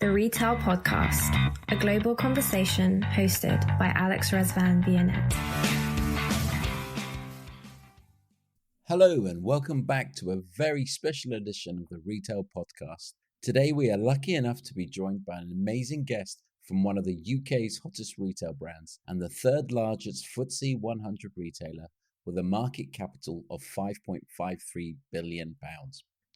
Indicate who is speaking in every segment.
Speaker 1: The Retail Podcast, a global conversation hosted by Alex Rezvan-Vianet.
Speaker 2: Hello and welcome back to a very special edition of the Retail Podcast. Today we are lucky enough to be joined by an amazing guest from one of the UK's hottest retail brands and the third largest FTSE 100 retailer with a market capital of £5.53 billion.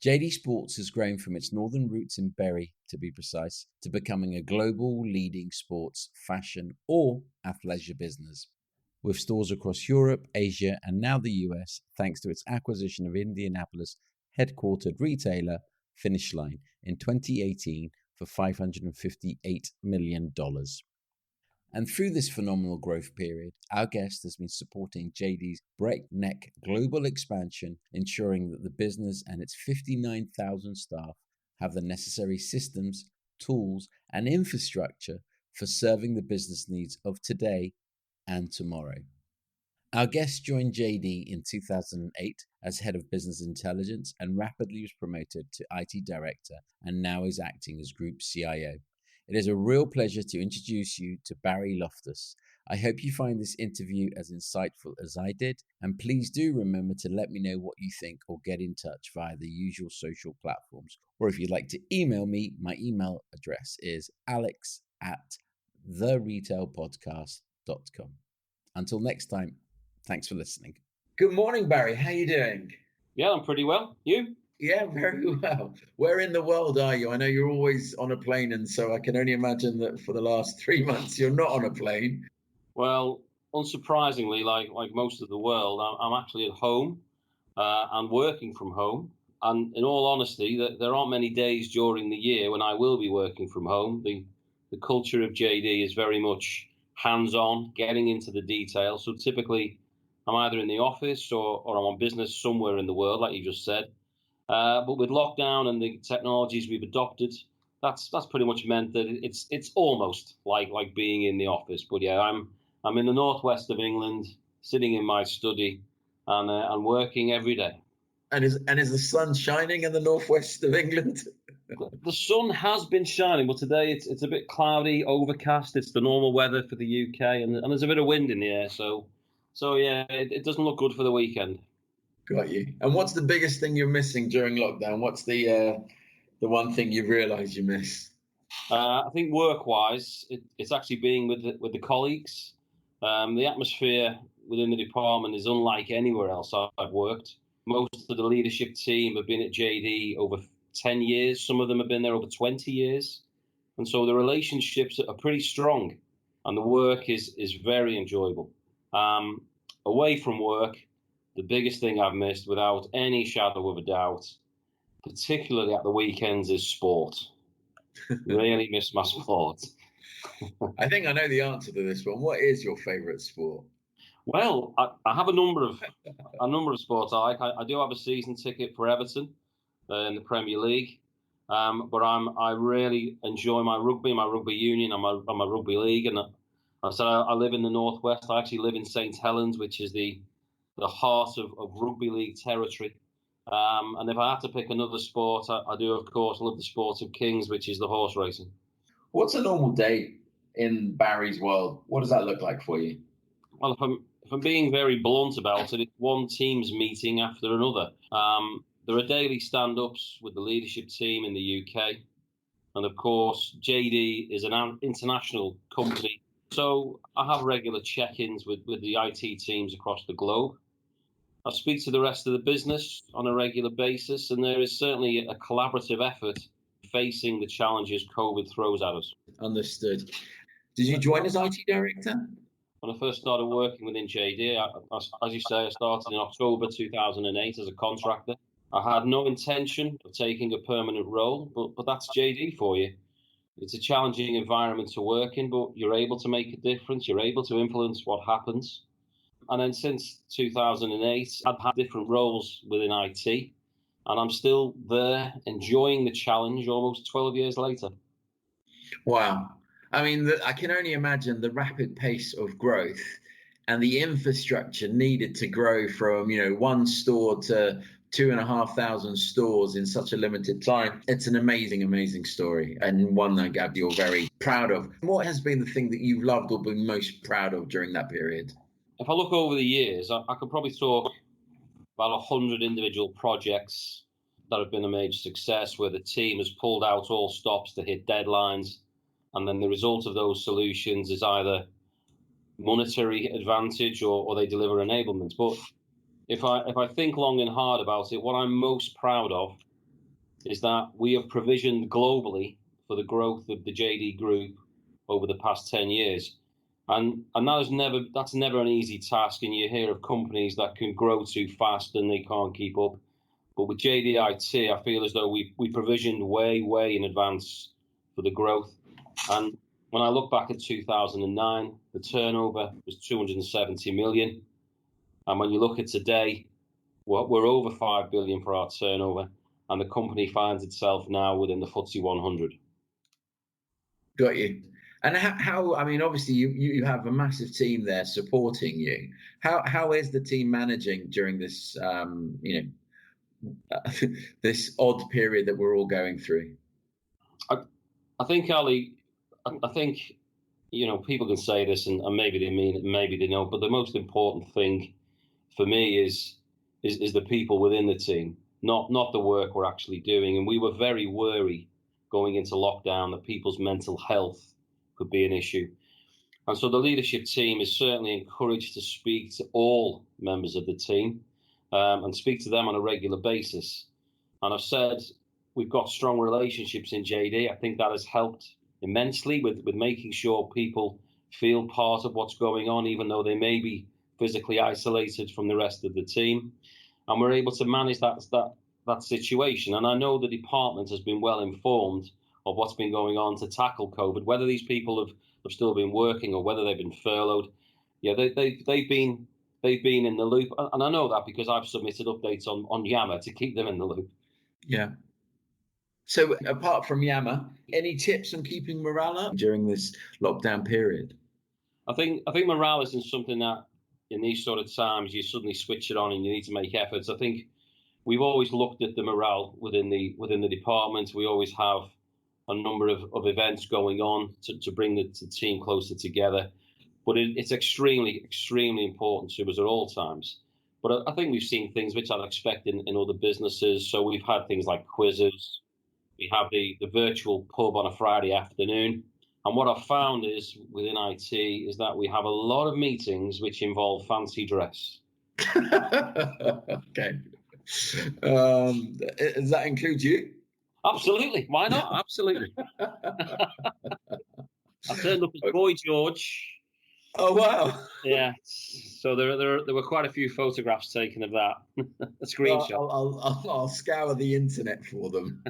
Speaker 2: JD Sports has grown from its northern roots in Bury, to be precise, to becoming a global leading sports, fashion or athleisure business. With stores across Europe, Asia and now the US, thanks to its acquisition of Indianapolis Head Quartered retailer Finish Line in 2018 for $558 million. And through this phenomenal growth period, our guest has been supporting JD's breakneck global expansion, ensuring that the business and its 59,000 staff have the necessary systems, tools, and infrastructure for serving the business needs of today and tomorrow. Our guest joined JD in 2008 as Head of Business Intelligence and rapidly was promoted to IT Director and now is acting as Group CIO. It is a real pleasure to introduce you to Barry Loftus. I hope you find this interview as insightful as I did, and please do remember to let me know what you think or get in touch via the usual social platforms. Or if you'd like to email me, my email address is alex@theretailpodcast.com. Until next time, thanks for listening. Good morning, Barry. How are you doing?
Speaker 3: Yeah, I'm pretty well. You?
Speaker 2: Yeah, very well. Where in the world are you? I know you're always on a plane, and so I can only imagine that for the last 3 months you're not on a plane.
Speaker 3: Well, unsurprisingly, like most of the world, I'm actually at home and working from home. And in all honesty, there aren't many days during the year when I will be working from home. The culture of JD is very much hands-on, getting into the detail. So typically, I'm either in the office or I'm on business somewhere in the world, like you just said. But with lockdown and the technologies we've adopted, that's pretty much meant that it's almost like being in the office. But yeah, I'm in the northwest of England, sitting in my study and working every day.
Speaker 2: And is the sun shining in the northwest of England?
Speaker 3: The sun has been shining, but today it's a bit cloudy, overcast. It's the normal weather for the UK, and there's a bit of wind in the air. So yeah, it doesn't look good for the weekend.
Speaker 2: Got you. And what's the biggest thing you're missing during lockdown? What's the one thing you've realised you miss?
Speaker 3: I think work-wise, it's actually being with the colleagues. The atmosphere within the department is unlike anywhere else I've worked. Most of the leadership team have been at JD over 10 years. Some of them have been there over 20 years. And so the relationships are pretty strong and the work is very enjoyable. Away from work, the biggest thing I've missed, without any shadow of a doubt, particularly at the weekends, is sport. Really miss my sport.
Speaker 2: I think I know the answer to this one. What is your favourite sport?
Speaker 3: Well, I have a number of sports I like. I do have a season ticket for Everton in the Premier League, but I really enjoy my rugby union, and my rugby league. And I said I live in the northwest. I actually live in St Helens, which is the heart of rugby league territory. And if I had to pick another sport, I do, of course, love the sport of kings, which is the horse racing. What's a normal day in Barry's world? What does that look like for you? Well, if I'm being very blunt about it, it's one team's meeting after another. There are daily stand-ups with the leadership team in the UK. And of course, JD is an international company. So I have regular check-ins with the IT teams across the globe. I speak to the rest of the business on a regular basis, and there is certainly a collaborative effort facing the challenges COVID throws at us.
Speaker 2: Understood. Did you join as IT director?
Speaker 3: When I first started working within JD, as you say, I started in October 2008 as a contractor. I had no intention of taking a permanent role, but that's JD for you. It's a challenging environment to work in, but you're able to make a difference. You're able to influence what happens. And then since 2008, I've had different roles within IT, and I'm still there enjoying the challenge almost 12 years later.
Speaker 2: Wow. I mean, I can only imagine the rapid pace of growth and the infrastructure needed to grow from, one store to 2,500 stores in such a limited time. It's an amazing, amazing story, and one that, Gab, you're very proud of. What has been the thing that you've loved or been most proud of during that period?
Speaker 3: If I look over the years, I could probably talk about 100 individual projects that have been a major success, where the team has pulled out all stops to hit deadlines, and then the result of those solutions is either monetary advantage or they deliver enablement. But if I think long and hard about it, what I'm most proud of is that we have provisioned globally for the growth of the JD Group over the past 10 years. And that's never an easy task. And you hear of companies that can grow too fast and they can't keep up. But with JDIT, I feel as though we provisioned way in advance for the growth. And when I look back at 2009, the turnover was 270 million. And when you look at today, we're over 5 billion for our turnover, and the company finds itself now within the FTSE 100.
Speaker 2: Got you. And how I mean, obviously you have a massive team there supporting you. How is the team managing during this, this odd period that we're all going through?
Speaker 3: I think, Ali, people can say this and maybe they mean it, maybe they don't, but the most important thing for me is the people within the team, not the work we're actually doing. And we were very worried going into lockdown that people's mental health could be an issue. And so the leadership team is certainly encouraged to speak to all members of the team and speak to them on a regular basis. And I've said we've got strong relationships in JD. I think that has helped immensely with making sure people feel part of what's going on, even though they may be physically isolated from the rest of the team. And we're able to manage that situation. And I know the department has been well informed of what's been going on to tackle COVID, whether these people have still been working or whether they've been furloughed. Yeah, they've been in the loop. And I know that because I've submitted updates on Yammer to keep them in the loop.
Speaker 2: Yeah. So apart from Yammer, any tips on keeping morale up during this lockdown period?
Speaker 3: I think morale isn't something that in these sort of times you suddenly switch it on and you need to make efforts. I think we've always looked at the morale within the department. We always have a number of events going on to bring the team closer together. But it's extremely important to us at all times. But I think we've seen things which I'd expect in other businesses. So we've had things like quizzes. We have the virtual pub on a Friday afternoon. And what I've found is within IT is that we have a lot of meetings which involve fancy dress.
Speaker 2: Okay. Does that include you?
Speaker 3: Absolutely. Why not? Absolutely. I turned up as Boy George.
Speaker 2: Oh, wow.
Speaker 3: Yeah. So there were quite a few photographs taken of that. A screenshot.
Speaker 2: Well, I'll scour the internet for them.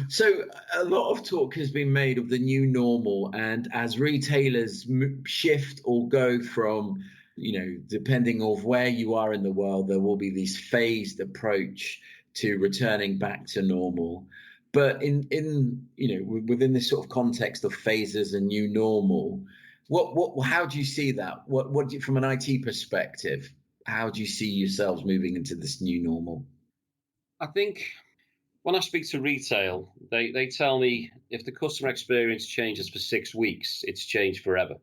Speaker 2: So a lot of talk has been made of the new normal, and as retailers shift or go from, depending on where you are in the world, there will be this phased approach to returning back to normal. But in within this sort of context of phases and new normal, how do you see that? What do you, from an IT perspective, how do you see yourselves moving into this new normal?
Speaker 3: I think when I speak to retail, they tell me if the customer experience changes for 6 weeks, it's changed forever.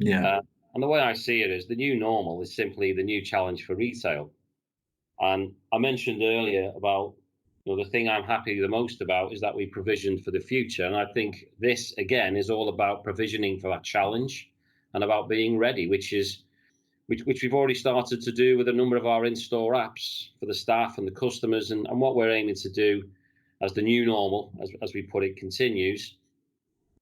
Speaker 2: Yeah.
Speaker 3: And the way I see it is the new normal is simply the new challenge for retail. And I mentioned earlier about the thing I'm happy the most about is that we provisioned for the future. And I think this, again, is all about provisioning for that challenge and about being ready, which we've already started to do with a number of our in-store apps for the staff and the customers. And what we're aiming to do as the new normal, as we put it, continues,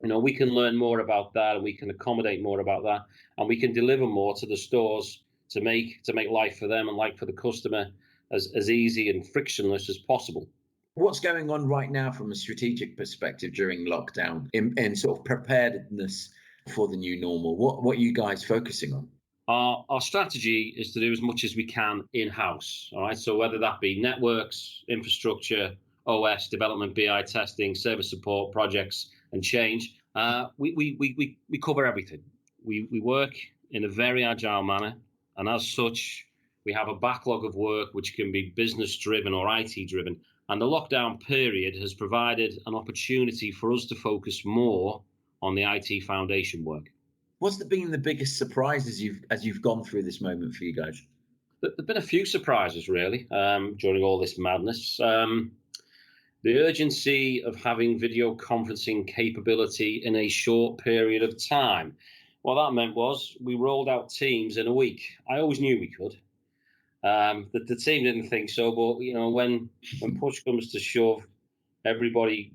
Speaker 3: we can learn more about that and we can accommodate more about that and we can deliver more to the stores to make life for them and life for the customer as easy and frictionless as possible.
Speaker 2: What's going on right now from a strategic perspective during lockdown in sort of preparedness for the new normal? What are you guys focusing on?
Speaker 3: Our strategy is to do as much as we can in-house. All right. So whether that be networks, infrastructure, OS, development, BI testing, service support, projects, and change, we cover everything. We work in a very agile manner, and as such, We have a backlog of work which can be business driven or IT driven. And the lockdown period has provided an opportunity for us to focus more on the IT foundation work.
Speaker 2: What's been the biggest surprise as you've gone through this moment for you guys?
Speaker 3: There've been a few surprises, really, during all this madness. The urgency of having video conferencing capability in a short period of time. What that meant was we rolled out Teams in a week. I always knew we could. The team didn't think so, but when push comes to shove, everybody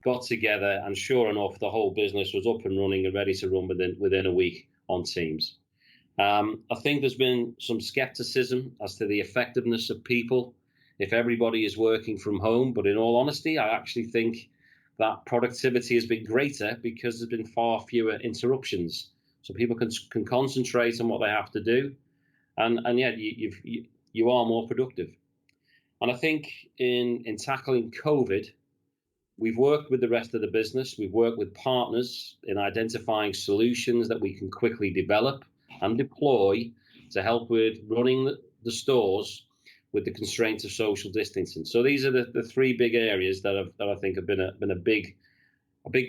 Speaker 3: got together, and sure enough, the whole business was up and running and ready to run within a week on Teams. I think there's been some skepticism as to the effectiveness of people if everybody is working from home. But in all honesty, I actually think that productivity has been greater because there's been far fewer interruptions. So people can concentrate on what they have to do. And yet you are more productive. And I think in tackling COVID, we've worked with the rest of the business. We've worked with partners in identifying solutions that we can quickly develop and deploy to help with running the stores with the constraints of social distancing. So these are the three big areas that I think have been a big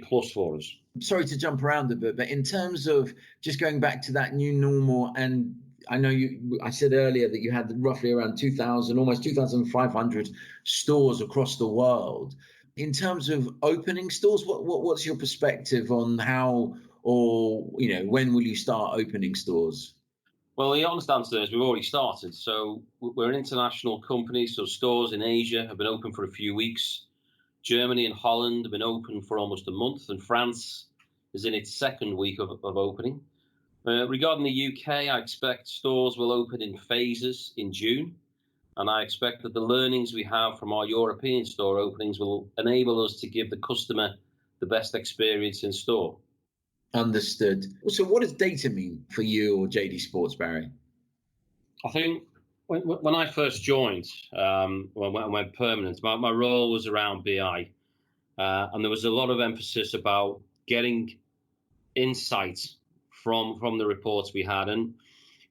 Speaker 3: plus for us.
Speaker 2: Sorry to jump around a bit, but in terms of just going back to that new normal, and I know I said earlier that you had roughly around 2,000, almost 2,500 stores across the world. In terms of opening stores, what's your perspective on how, or when will you start opening stores?
Speaker 3: Well, the honest answer is we've already started. So we're an international company, so stores in Asia have been open for a few weeks. Germany and Holland have been open for almost a month, and France is in its second week of opening. Regarding the UK, I expect stores will open in phases in June, and I expect that the learnings we have from our European store openings will enable us to give the customer the best experience in store.
Speaker 2: Understood. So what does data mean for you or JD Sports, Barry?
Speaker 3: I think when I first joined, when I went permanent, my role was around BI, and there was a lot of emphasis about getting insights from the reports we had. And,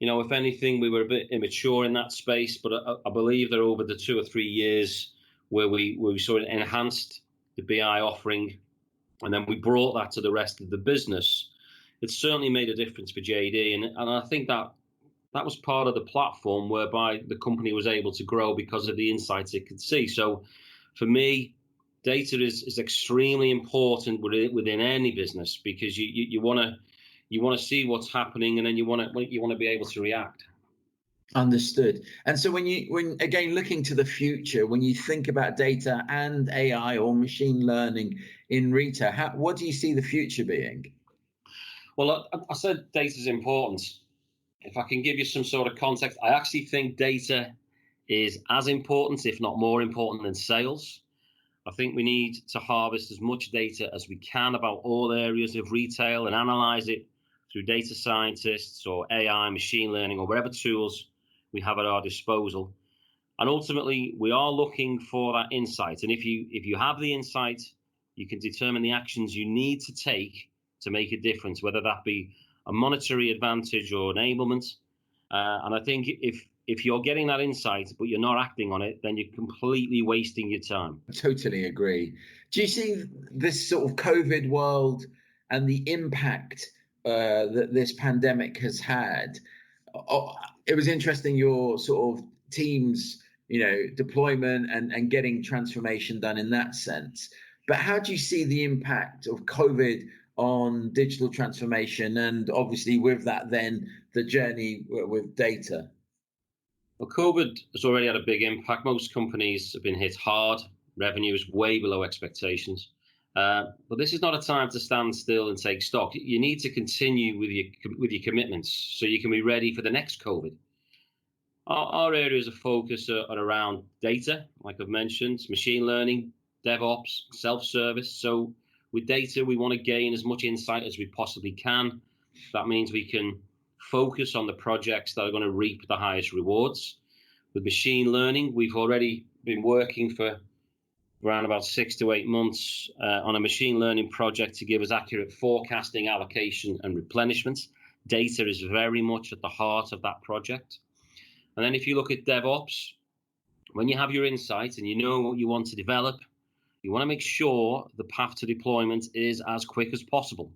Speaker 3: if anything, we were a bit immature in that space, but I believe that over the 2 or 3 years where we sort of enhanced the BI offering, and then we brought that to the rest of the business, it certainly made a difference for JD. And I think that was part of the platform whereby the company was able to grow because of the insights it could see. So for me, data is extremely important within any business, because you want to see what's happening, and then you want to be able to react.
Speaker 2: Understood. And so when again looking to the future, when you think about data and AI or machine learning in retail, what do you see the future being?
Speaker 3: Well, I said data is important. If I can give you some sort of context, I actually think data is as important, if not more important, than sales. I think we need to harvest as much data as we can about all areas of retail and analyze it through data scientists or AI, machine learning, or whatever tools we have at our disposal. And ultimately, we are looking for that insight. And if you have the insight, you can determine the actions you need to take to make a difference, whether that be a monetary advantage or enablement. And I think if you're getting that insight, but you're not acting on it, then you're completely wasting your time.
Speaker 2: I totally agree. Do you see this sort of COVID world and the impact that this pandemic has had? It was interesting, your sort of teams, deployment and getting transformation done in that sense. But how do you see the impact of COVID on digital transformation, and obviously with that then the journey with data?
Speaker 3: Well, COVID has already had a big impact. Most companies have been hit hard. Revenue is way below expectations. But this is not a time to stand still and take stock. You need to continue with your commitments so you can be ready for the next COVID. Our areas of focus are around data, like I've mentioned, machine learning, DevOps, self-service. So with data, we want to gain as much insight as we possibly can. That means we can focus on the projects that are going to reap the highest rewards. With machine learning, we've already been working for around about 6 to 8 months on a machine learning project to give us accurate forecasting, allocation, and replenishment. Data is very much at the heart of that project. And then if you look at DevOps, when you have your insights and you know what you want to develop, you want to make sure the path to deployment is as quick as possible.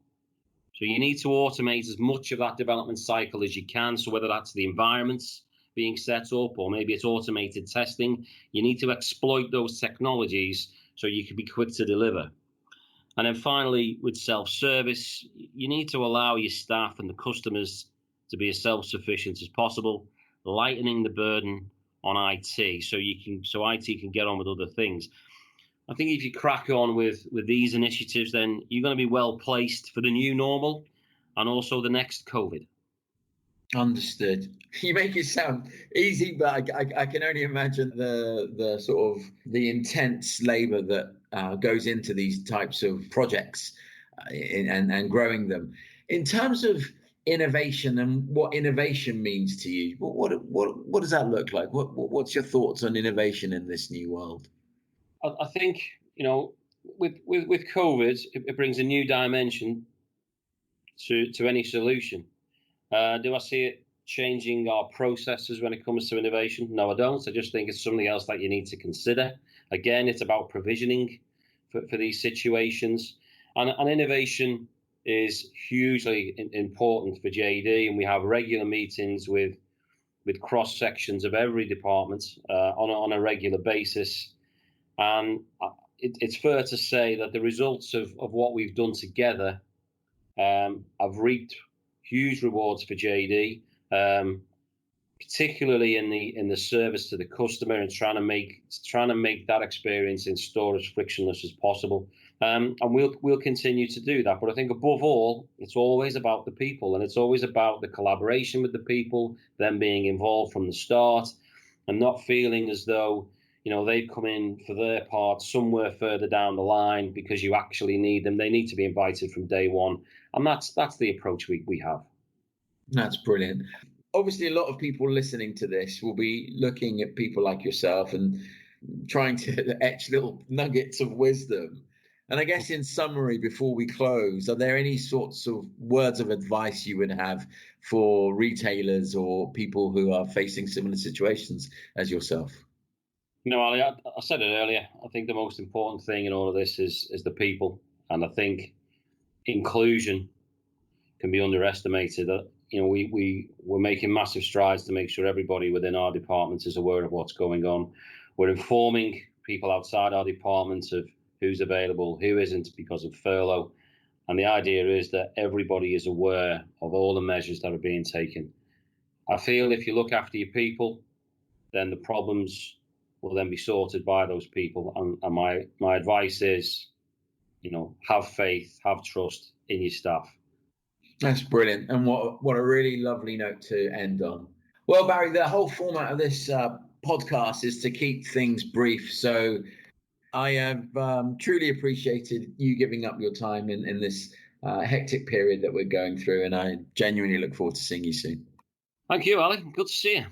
Speaker 3: So you need to automate as much of that development cycle as you can. So whether that's the environments being set up or maybe it's automated testing, you need to exploit those technologies so you can be quick to deliver. And then finally, with self-service, you need to allow your staff and the customers to be as self-sufficient as possible, lightening the burden on IT so IT can get on with other things. I think if you crack on with these initiatives, then you're going to be well placed for the new normal and also the next COVID.
Speaker 2: Understood. You make it sound easy, but I can only imagine the sort of the intense labor that goes into these types of projects and growing them. In terms of innovation and what innovation means to you, what does that look like? What's your thoughts on innovation in this new world?
Speaker 3: I think, with COVID, it brings a new dimension to any solution. Do I see it changing our processes when it comes to innovation? No, I don't. I just think it's something else that you need to consider. Again, it's about provisioning for these situations. And innovation is hugely important for JD, and we have regular meetings with cross sections of every department on a regular basis. And it's fair to say that the results of what we've done together have reaped huge rewards for JD, particularly in the service to the customer and trying to make that experience in store as frictionless as possible. And we'll continue to do that. But I think above all, it's always about the people, and it's always about the collaboration with the people, them being involved from the start, and not feeling as though they've come in for their part somewhere further down the line because you actually need them. They need to be invited from day one, and that's the approach we have.
Speaker 2: That's brilliant. Obviously, a lot of people listening to this will be looking at people like yourself and trying to etch little nuggets of wisdom. And I guess in summary, before we close, are there any sorts of words of advice you would have for retailers or people who are facing similar situations as yourself?
Speaker 3: Ali, I said it earlier. I think the most important thing in all of this is the people. And I think inclusion can be underestimated. We're making massive strides to make sure everybody within our department is aware of what's going on. We're informing people outside our departments of who's available, who isn't because of furlough. And the idea is that everybody is aware of all the measures that are being taken. I feel if you look after your people, then the problems will then be sorted by those people. And my advice is, have faith, have trust in your staff.
Speaker 2: That's brilliant. And what a really lovely note to end on. Well, Barry, the whole format of this podcast is to keep things brief. So I have truly appreciated you giving up your time in this hectic period that we're going through. And I genuinely look forward to seeing you soon.
Speaker 3: Thank you, Ali. Good to see you.